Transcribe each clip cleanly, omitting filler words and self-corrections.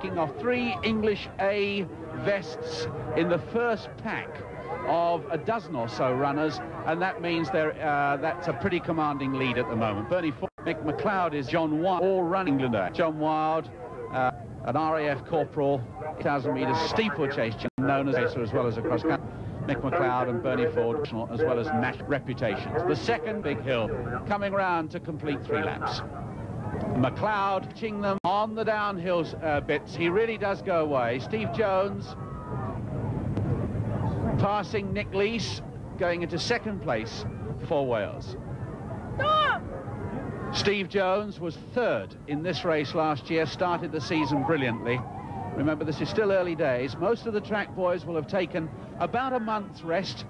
Of 3 English A vests in the first pack of a dozen or so runners, and that means that's a pretty commanding lead at the moment. Bernie Ford, Mick McLeod is John Wild, all running Englander. John Wild, an RAF corporal, 1,000 metres steeplechase, known as racer as well as a cross-country. Mick McLeod and Bernie Ford, as well as match reputations. The second big hill coming round to complete 3 laps. McLeod ching them on the downhill bits. He really does go away. Steve Jones passing Nick Leese, going into second place for Wales. Stop! Steve Jones was 3rd in this race last year, started the season brilliantly. Remember, this is still early days. Most of the track boys will have taken about a month's rest.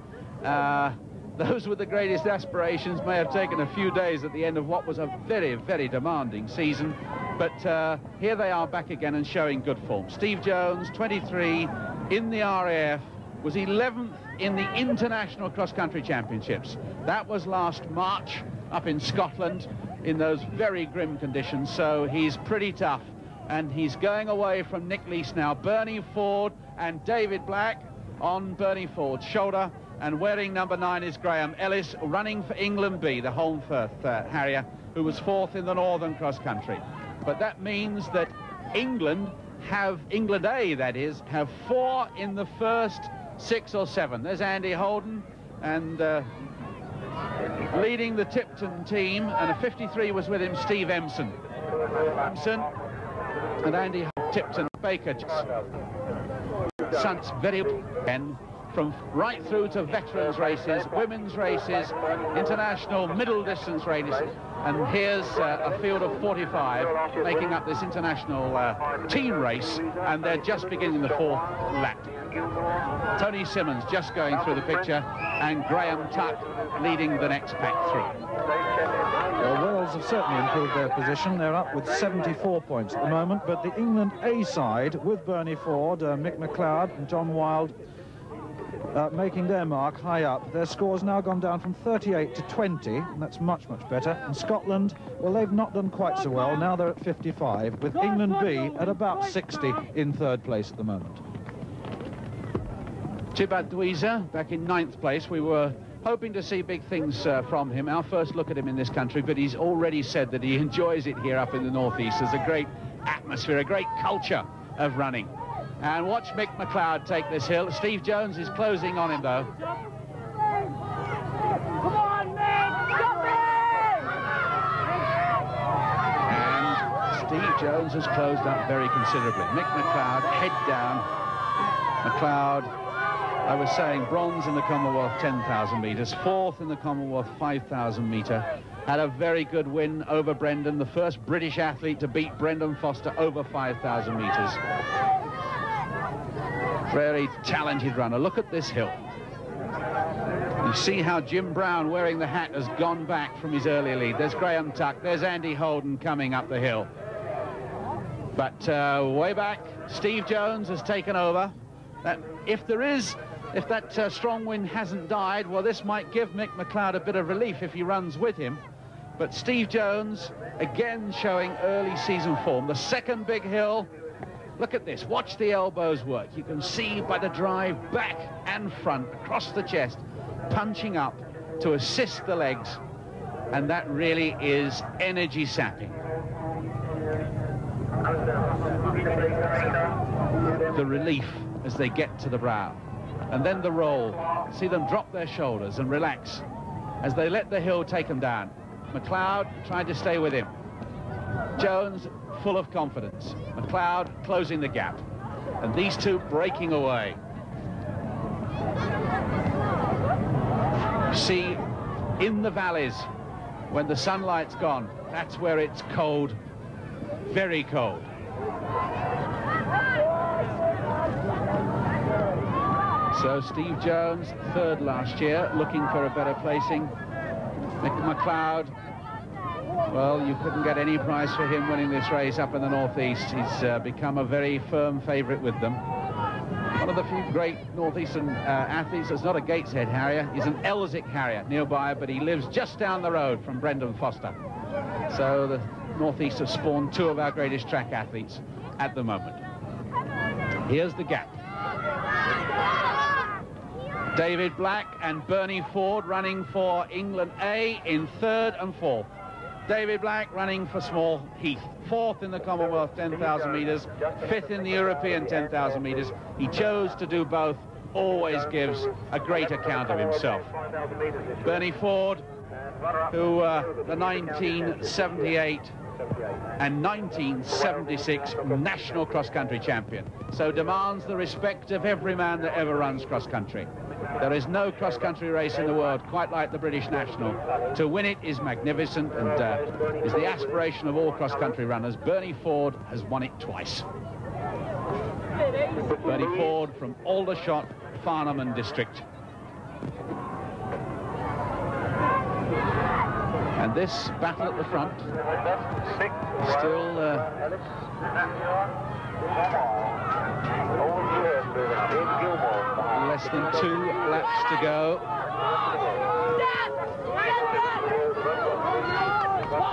Those with the greatest aspirations may have taken a few days at the end of what was a very, very demanding season. But here they are back again and showing good form. Steve Jones, 23 in the RAF, was 11th in the International Cross-Country Championships. That was last March up in Scotland in those very grim conditions. So he's pretty tough. And he's going away from Nick Leese now. Bernie Ford and David Black on Bernie Ford's shoulder. And wearing number 9 is Graham Ellis, running for England B, the Holmfirth Harrier, who was 4th in the Northern Cross Country. But that means that England A, that is, have 4 in the first 6 or 7. There's Andy Holden, and leading the Tipton team, and a 53 was with him, Steve Emson. And Andy Tipton, Baker, Sunts very again. From right through to veterans races, women's races, international middle distance races, and here's a field of 45 making up this international team race, and they're just beginning the 4th lap. Tony Simmons just going through the picture, and Graham Tuck leading the next pack through. Well, Wales have certainly improved their position. They're up with 74 points at the moment, but the England A side with Bernie Ford, Mick McLeod and John Wild making their mark high up. Their score's now gone down from 38 to 20, and that's much, much better. And Scotland, well, they've not done quite so well. Now they're at 55, with England B at about 60 in 3rd place at the moment. Chibat Dweezer back in 9th place. We were hoping to see big things from him. Our first look at him in this country, but he's already said that he enjoys it here up in the northeast. There's a great atmosphere, a great culture of running. And watch Mick McLeod take this hill. Steve Jones is closing on him, though. Come on, Mick! Stop it! And Steve Jones has closed up very considerably. Mick McLeod, head down. McLeod, I was saying, bronze in the Commonwealth 10,000 metres, 4th in the Commonwealth 5,000 metre. Had a very good win over Brendan, the first British athlete to beat Brendan Foster over 5,000 metres. Very talented runner. Look at this hill. You see how Jim Brown, wearing the hat, has gone back from his earlier lead. There's Graham Tuck. There's Andy Holden coming up the hill. But way back, Steve Jones has taken over. If that strong wind hasn't died, well, this might give Mick McLeod a bit of relief if he runs with him. But Steve Jones, again, showing early season form. The second big hill. Look at this. Watch the elbows work. You can see by the drive back and front, across the chest, punching up to assist the legs. And that really is energy sapping. The relief as they get to the brow. And then the roll. See them drop their shoulders and relax as they let the hill take them down. McLeod trying to stay with him. Jones full of confidence. McLeod closing the gap. And these two breaking away. See, in the valleys, when the sunlight's gone, that's where it's cold, very cold. So Steve Jones, 3rd last year, looking for a better placing. Mick McLeod, well, you couldn't get any prize for him winning this race up in the northeast. He's become a very firm favourite with them. One of the few great northeastern athletes that's not a Gateshead Harrier. He's an Elswick Harrier nearby, but he lives just down the road from Brendan Foster. So the northeast have spawned 2 of our greatest track athletes at the moment. Here's the gap. David Black and Bernie Ford running for England A in 3rd and 4th. David Black running for Small Heath, 4th in the Commonwealth 10,000 metres, 5th in the European 10,000 metres. He chose to do both, always gives a great account of himself. Bernie Ford, who the 1978 and 1976 national cross-country champion, so demands the respect of every man that ever runs cross-country. There is no cross-country race in the world quite like the British National. To win it is magnificent and is the aspiration of all cross-country runners. Bernie Ford has won it twice. Bernie Ford from Aldershot, Farnham district. And this battle at the front still less than 2 laps to go.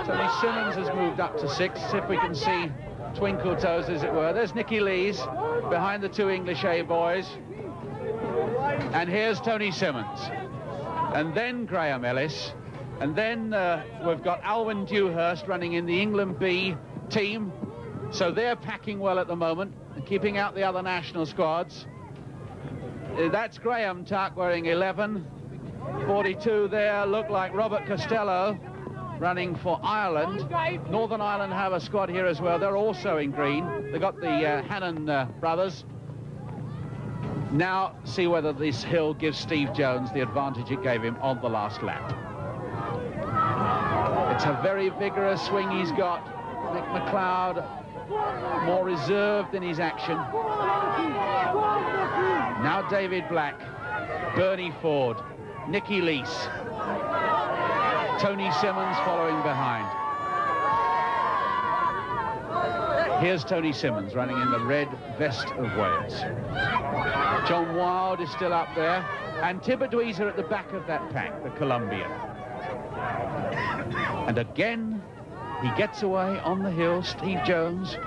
Tony Simmons has moved up to 6th. If we can see twinkle toes, as it were. There's Nicky Lees behind the 2 English A boys. And here's Tony Simmons. And then Graham Ellis. And then we've got Alwyn Dewhurst running in the England B team. So they're packing well at the moment and keeping out the other national squads. That's Graham Tuck wearing 11. 42 there look like Robert Costello running for Ireland. Northern Ireland have a squad here as well. They're also in green. They've got the Hannon brothers. Now see whether this hill gives Steve Jones the advantage it gave him on the last lap. It's a very vigorous swing he's got. McLeod more reserved in his action. Now David Black, Bernie Ford, Nicky Lees, Tony Simmons following behind. Here's Tony Simmons running in the red vest of Wales. John Wilde is still up there, and Thibodeaux at the back of that pack, the Colombian. And again, he gets away on the hill, Steve Jones.